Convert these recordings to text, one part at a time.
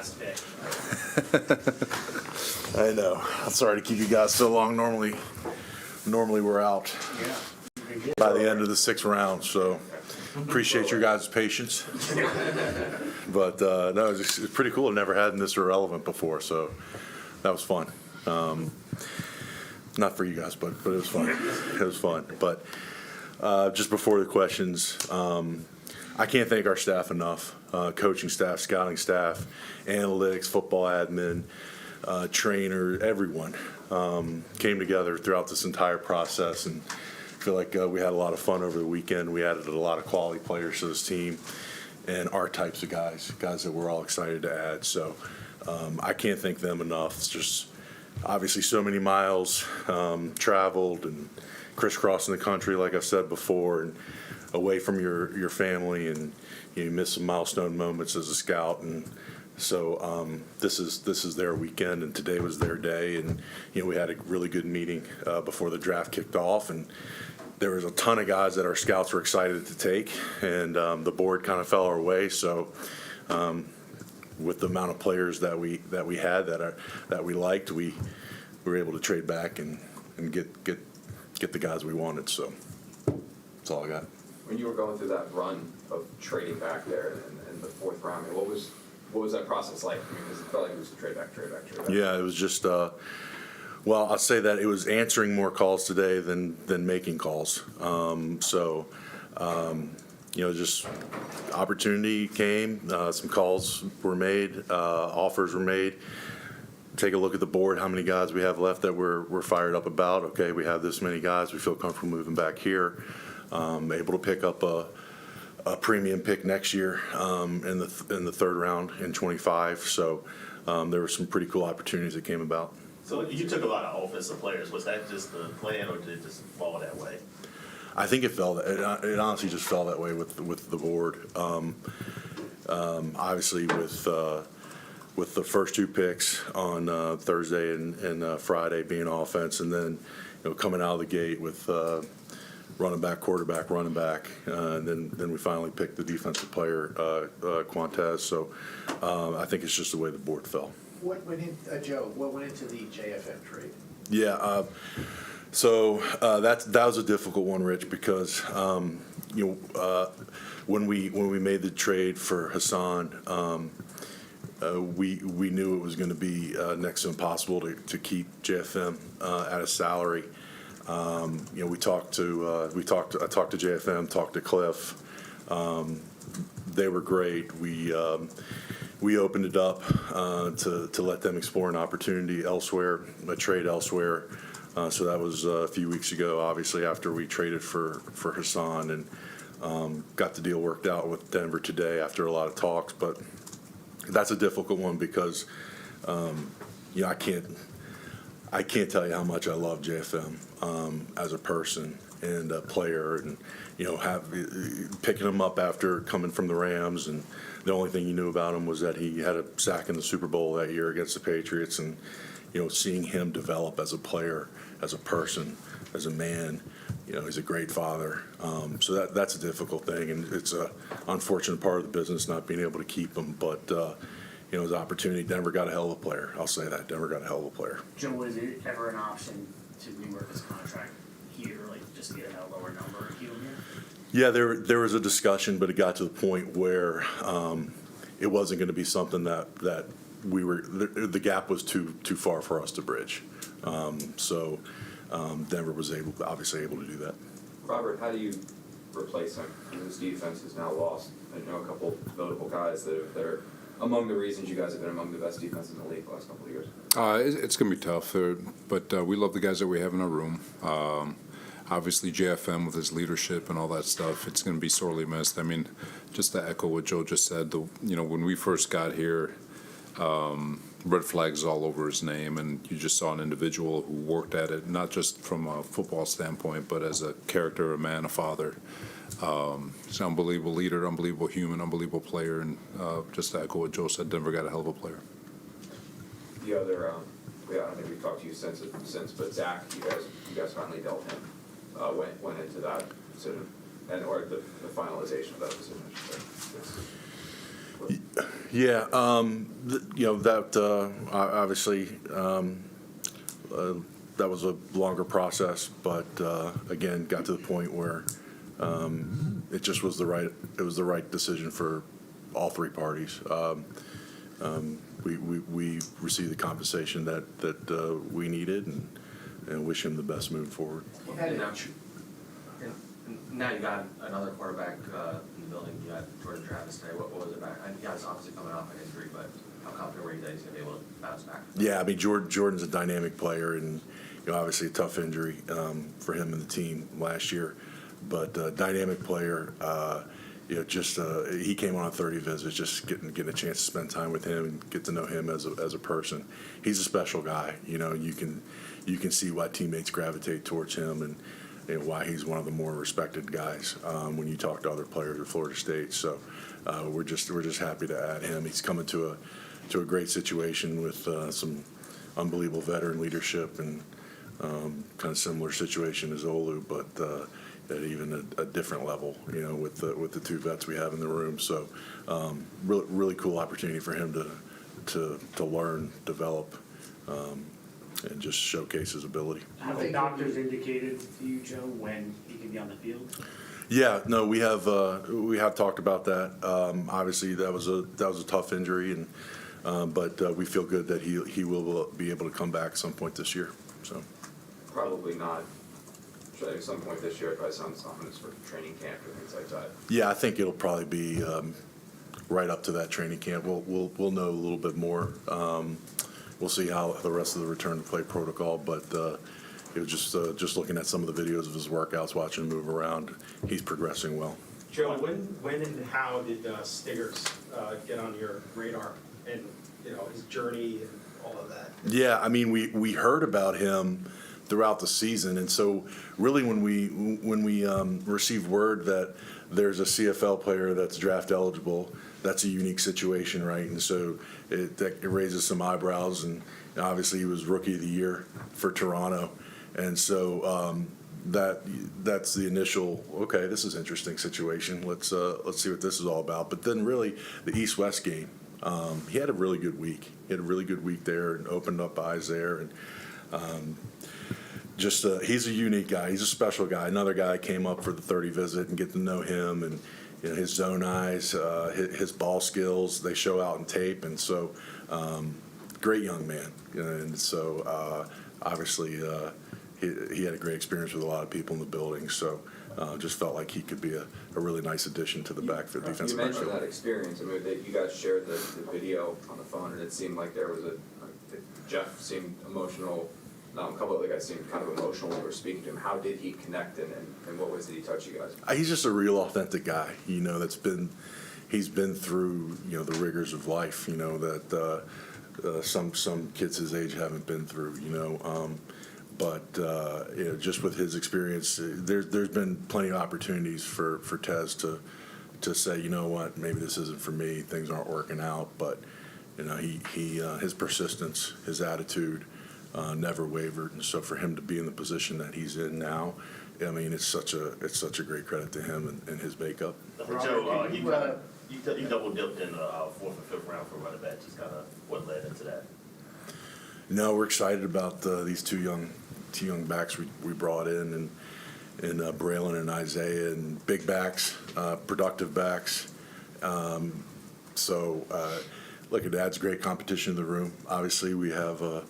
last pick. I know. I'm sorry to keep you guys so long. Normally we're out by the end of the 6th round, so appreciate your guys' patience. But no, it's pretty cool. I've never had this irrelevant before, so that was fun. Not for you guys, but it was fun. It was fun. But just before the questions, I can't thank our staff enough. Coaching staff, scouting staff, analytics, football admin, trainer, everyone came together throughout this entire process, and I feel like we had a lot of fun over the weekend. We added a lot of quality players to this team and our types of guys that we're all excited to add. So I can't thank them enough. It's just obviously so many miles traveled and crisscrossing the country, like I've said before, and away from your family, and you miss some milestone moments as a scout. And so this is their weekend, and today was their day. And we had a really good meeting before the draft kicked off, and there was a ton of guys that our scouts were excited to take, and the board kind of fell our way. So with the amount of players that we had that we liked, we were able to trade back and get the guys we wanted. So that's all I got. When you were going through that run of trading back there in the 4th round, what was that process like? I mean, it felt like it was trade back. Yeah, it was just well, I'll say that it was answering more calls today than making calls. Just opportunity came, some calls were made, offers were made. Take a look at the board, how many guys we have left that we're fired up about. Okay, we have this many guys, we feel comfortable moving back here. Able to pick up a premium pick next year in the 3rd round in 25. So there were some pretty cool opportunities that came about. So you took a lot of offensive players. Was that just the plan, or did it just fall that way? I think it honestly just fell that way with the board. Obviously with the first 2 picks on Thursday and Friday being offense, and then coming out of the gate with running back, quarterback, running back, and then we finally picked the defensive player, Quantez. So I think it's just the way the board fell. What went into the JFM trade? Yeah, so that was a difficult one, Rich, because when we made the trade for Hassan, we knew it was going to be next to impossible to keep JFM at a salary. I talked to JFM, talked to Cliff. They were great. We opened it up to let them explore an opportunity elsewhere, a trade elsewhere. So that was a few weeks ago, obviously, after we traded for Hassan, and got the deal worked out with Denver today after a lot of talks. But that's a difficult one because I can't tell you how much I love JFM as a person and a player, and picking him up after coming from the Rams, and the only thing you knew about him was that he had a sack in the Super Bowl that year against the Patriots, and seeing him develop as a player, as a person, as a man. He's a great father. So that's a difficult thing, and it's a unfortunate part of the business not being able to keep him. But it was an opportunity. Denver got a hell of a player. I'll say that. Denver got a hell of a player. Joe, was it ever an option to rework his contract here, like just to get a lower number and keep him here? Yeah, there was a discussion, but it got to the point where it wasn't going to be something that we were. The gap was too far for us to bridge. So Denver was obviously able to do that. Robert, how do you replace him? This defense is now lost. I know a couple notable guys that are among the reasons you guys have been among the best defenses in the league the last couple of years. It's going to be tough, but we love the guys that we have in our room. Obviously, JFM with his leadership and all that stuff, it's going to be sorely missed. I mean, just to echo what Joe just said, when we first got here, red flags all over his name, and you just saw an individual who worked at it, not just from a football standpoint, but as a character, a man, a father. He's an unbelievable leader, unbelievable human, unbelievable player, and just to echo what Joe said, Denver got a hell of a player. The other, I don't think we've talked to you since, but Zach, you guys finally dealt him. Went into that decision, or the finalization of that decision. Yeah, obviously, that was a longer process, but again, got to the point where it just was the right decision for all three parties. We received the compensation that we needed, and wish him the best moving forward. And now you got another quarterback in the building. You got Jordan Travis today. What was it back? And yeah, it's obviously coming off an injury, but how confident were you that he's going to be able to bounce back? Yeah, I memean, Jordan's a dynamic player, and obviously a tough injury for him and the team last year, but dynamic player. He came on 30 visits, just getting a chance to spend time with him and get to know him as a person. He's a special guy. You can see why teammates gravitate towards him, and why he's one of the more respected guys when you talk to other players at Florida State. So we're just happy to add him. He's coming to a great situation with some unbelievable veteran leadership, and kind of similar situation as Olu, but at even a different level, with the two vets we have in the room. So really cool opportunity for him to learn, develop, and just showcase his ability. Have the doctors indicated to you, Joe, when he can be on the field? Yeah, no, we have talked about that. Obviously, that was a tough injury, and but we feel good that he will be able to come back at some point this year. So Probably not. At some point this year, probably some confidence for training camp or things like that. yeah, I think it'll probably be right up to that training camp. We'll know a little bit more. We'll see how the rest of the return to play protocol, but it was just looking at some of the videos of his workouts, watching him move around. He's progressing well. Joe, when and how did Stigers get on your radar, and his journey and all of that? Yeah, I mean, we heard about him throughout the season, and so really when we received word that there's a CFL player that's draft eligible, that's a unique situation, right? And so it raises some eyebrows, and obviously he was Rookie of the Year for Toronto, and so that's the initial, okay, this is an interesting situation. Let's see what this is all about. But then really the East-West game, he had a really good week. He had a really good week there and opened up eyes there, and he's a unique guy. He's a special guy. Another guy came up for the 30 visit and get to know him, and his zone eyes, his ball skills, they show out in tape, and so great young man. And so obviously he had a great experience with a lot of people in the building. So just felt like he could be a really nice addition to the backfield defensive You mentioned backfield. that experience. I mean, you guys shared the video on the phone, and it seemed like there was Jeff seemed emotional. A couple of the guys seemed kind of emotional when we were speaking to him. How did he connect, and what ways did he touch you guys? He's just a real authentic guy, he's been through, the rigors of life, that some kids his age haven't been through, but just with his experience, there's been plenty of opportunities for Tez to say, you know what, maybe this isn't for me, things aren't working out, but his persistence, his attitude, never wavered, and so for him to be in the position that he's in now, I mean, it's such a great credit to him and his makeup. Joe, you double dipped in the fourth and fifth round for running back. Just kind of what led into that? No, we're excited about these two young backs we brought in, and Braylon and Isaiah, and big backs, productive backs. Look, it adds great competition in the room. Obviously, we have a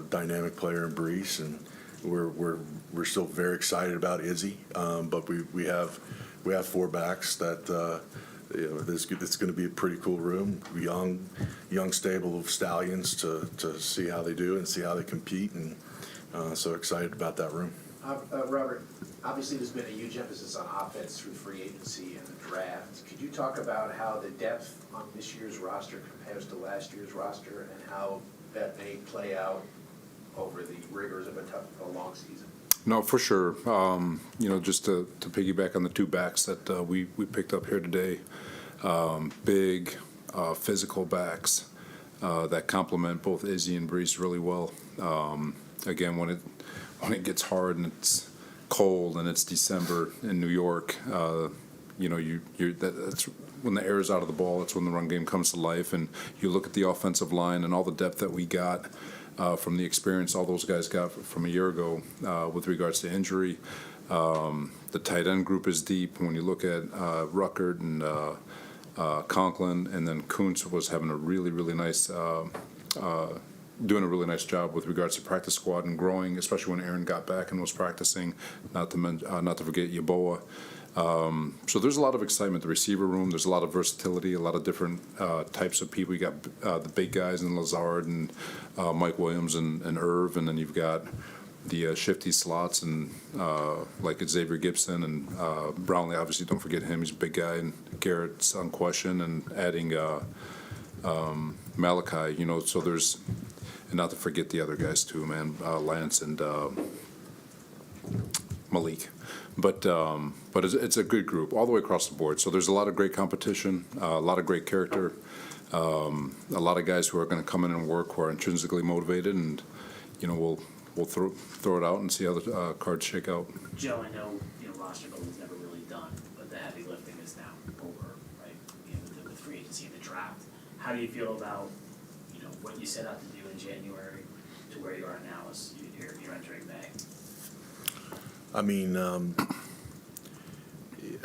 dynamic player in Brees, and we're still very excited about Izzy. But we have four backs that it's going to be a pretty cool room. Young stable of stallions to see how they do and see how they compete, and so excited about that room. Robert, obviously there's been a huge emphasis on offense through free agency and the draft. Could you talk about how the depth on this year's roster compares to last year's roster, and how that may play out over the rigors of a long season? No, for sure. Just to piggyback on the two backs that we picked up here today, big physical backs that complement both Izzy and Brees really well. Again, when it gets hard and it's cold and it's December in New York, when the air is out of the ball, that's when the run game comes to life. And you look at the offensive line and all the depth that we got from the experience all those guys got from a year ago with regards to injury. The tight end group is deep. When you look at Ruckert and Conklin, and then Kuntz was having a really, really nice doing a really nice job with regards to practice squad and growing, especially when Aaron got back and was practicing. Not to forget Yeboah. So there's a lot of excitement. The receiver room, there's a lot of versatility, a lot of different types of people. You got the big guys in Lazard and Mike Williams and Irv, and then you've got the shifty slots and like Xavier Gibson and Brownlee. Obviously, don't forget him. He's a big guy, and Garrett's on question, and adding Malachi. You know, so there's. And not to forget the other guys too, man, Lance and Malik. But it's a good group all the way across the board. So there's a lot of great competition, a lot of great character, a lot of guys who are going to come in and work, who are intrinsically motivated, and you know we'll throw it out and see how the cards shake out. Joe, I know roster building's never really done, but the heavy lifting is now over, right? With free agency and the draft. How do you feel about what you set out to do in January to where you are now as you're entering May? I mean,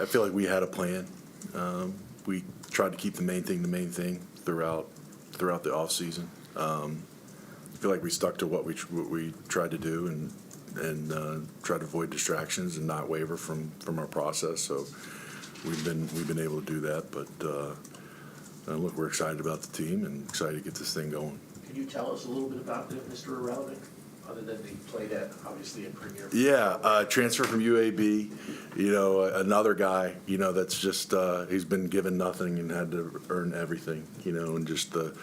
I feel like we had a plan. We tried to keep the main thing throughout the off season. I feel like we stuck to what we tried to do and tried to avoid distractions and not waver from our process. So we've been able to do that. But look, we're excited about the team and excited to get this thing going. Can you tell us a little bit about Mr. Irrelevant, other than he played at, obviously, a premier? Yeah, transfer from UAB, another guy, that's just, he's been given nothing and had to earn everything, and just the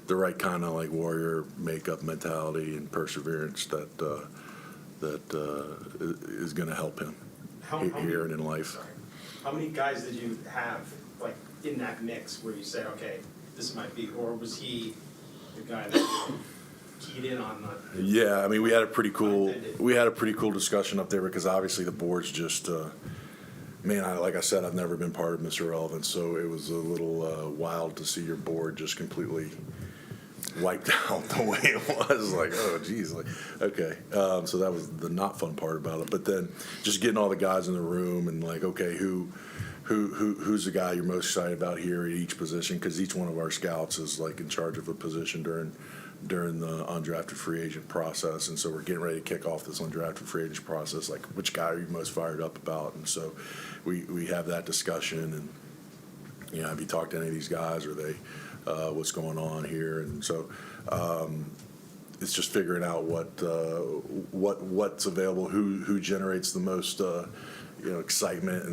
right kind of like warrior makeup mentality and perseverance that is going to help him here and in life. Sorry. How many guys did you have, like, in that mix where you say, okay, this might be, or was he the guy that keyed in on the? Yeah, I mean, we had a pretty cool discussion up there because obviously the board's just, like I said, I've never been part of Mr. Relevant, so it was a little wild to see your board just completely wiped out the way it was. Like, oh, geez, like, okay. So that was the not fun part about it. But then just getting all the guys in the room and like, okay, who's the guy you're most excited about here at each position? Because each one of our scouts is like in charge of a position during the undrafted free agent process, and so we're getting ready to kick off this undrafted free agent process. Like, which guy are you most fired up about? And so we have that discussion, and have you talked to any of these guys? Are they what's going on here? And so it's just figuring out what's available, who generates the most excitement,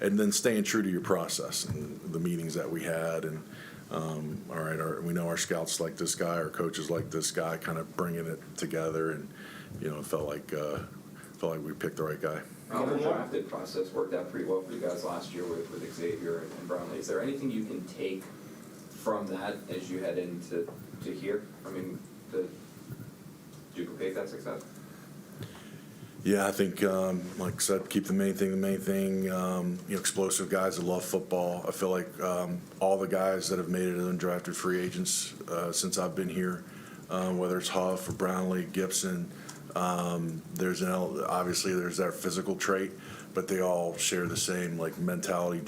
and then staying true to your process and the meetings that we had, and all right, we know our scouts like this guy, our coaches like this guy, kind of bringing it together, and it felt like we picked the right guy. The undrafted process worked out pretty well for you guys last year with Xavier and Brownlee. Is there anything you can take from that as you head into here? I mean, to duplicate that success? Yeah, I think, like I said, keep the main thing. Explosive guys that love football. I feel like all the guys that have made it as undrafted free agents since I've been here, whether it's Huff or Brownlee, Gibson, obviously there's that physical trait, but they all share the same like mentality,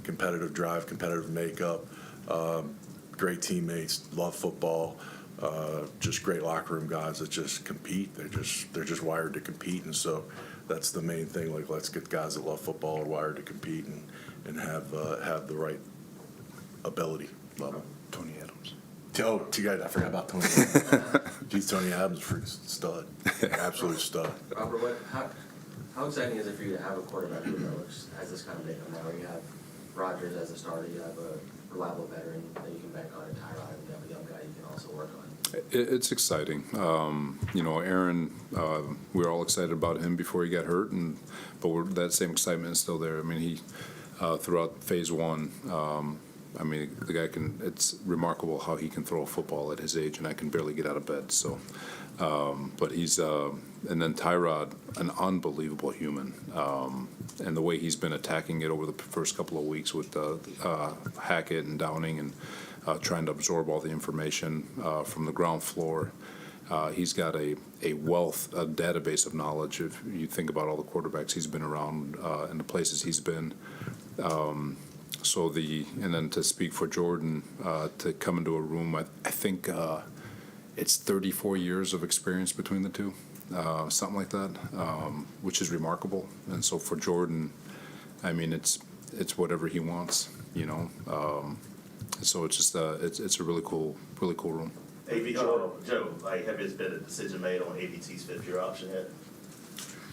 competitive makeup, great teammates, love football. Just great locker room guys that just compete. They're just wired to compete, and so that's the main thing. Like, let's get guys that love football are wired to compete and have the right ability level. Tony Adams. Oh, I forgot about Tony Adams. Geez, Tony Adams, freaking stud, absolute stud. Robert, how exciting is it for you to have a quarterback who has this kind of makeup now? You have Rodgers as a starter, you have a reliable veteran that you can bank on, and Tyrod, and you have a young guy you can also work on. It's exciting. Aaron, we were all excited about him before he got hurt, but that same excitement is still there. I mean, he throughout phase one, I mean, the guy it's remarkable how he can throw a football at his age, and I can barely get out of bed, so. But he's, and then Tyrod, an unbelievable human. And the way he's been attacking it over the first couple of weeks with Hackett and Downing and trying to absorb all the information from the ground floor. He's got a wealth, a database of knowledge. If you think about all the quarterbacks he's been around and the places he's been. And then to speak for Jordan, to come into a room, I think it's 34 years of experience between the two, something like that, which is remarkable. And so for Jordan, I mean, it's whatever he wants, you know. So it's just it's a really cool room. Joe, like, have been a decision made on ABT's fifth-year option yet?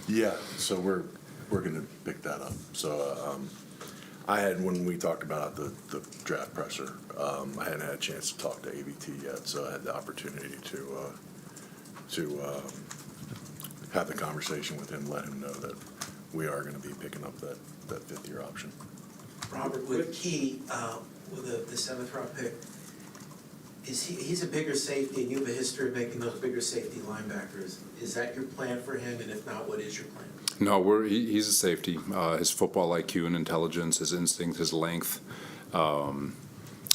Yeah, so we're going to pick that up. So I had, when we talked about the draft presser, I hadn't had a chance to talk to ABT yet, so I had the opportunity to have the conversation with him, let him know that we are going to be picking up that fifth-year option. Robert, with Key, with the seventh round pick, he's a bigger safety, and you have a history of making those bigger safety linebackers. Is that your plan for him, and if not, what is your plan? No, he's a safety. His football IQ and intelligence, his instinct, his length,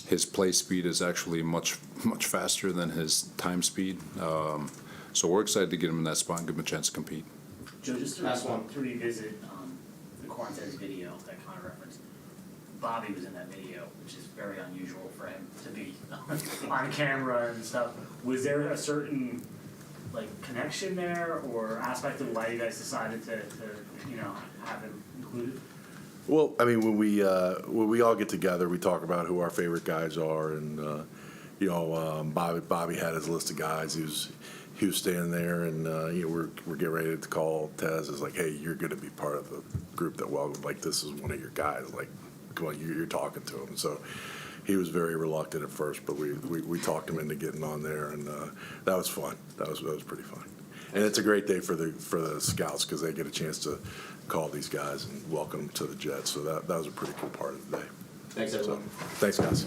his play speed is actually much faster than his time speed. So we're excited to get him in that spot and give him a chance to compete. Joe, just Last one. to revisit the Cortez video that kind of referenced, Bobby was in that video, which is very unusual for him to be on camera and stuff. Was there a certain connection there or aspect of why you guys decided to have him included? Well, I mean, when we all get together, we talk about who our favorite guys are, and Bobby had his list of guys. He was standing there, and we're getting ready to call Tez. It's like, hey, you're going to be part of the group that welcomed. Like, this is one of your guys. Like, come on, you're talking to him. So he was very reluctant at first, but we talked him into getting on there, and that was fun. That was pretty fun. And it's a great day for the scouts because they get a chance to call these guys and welcome them to the Jets. So that was a pretty cool part of the day. Thanks, everyone. So, thanks, guys.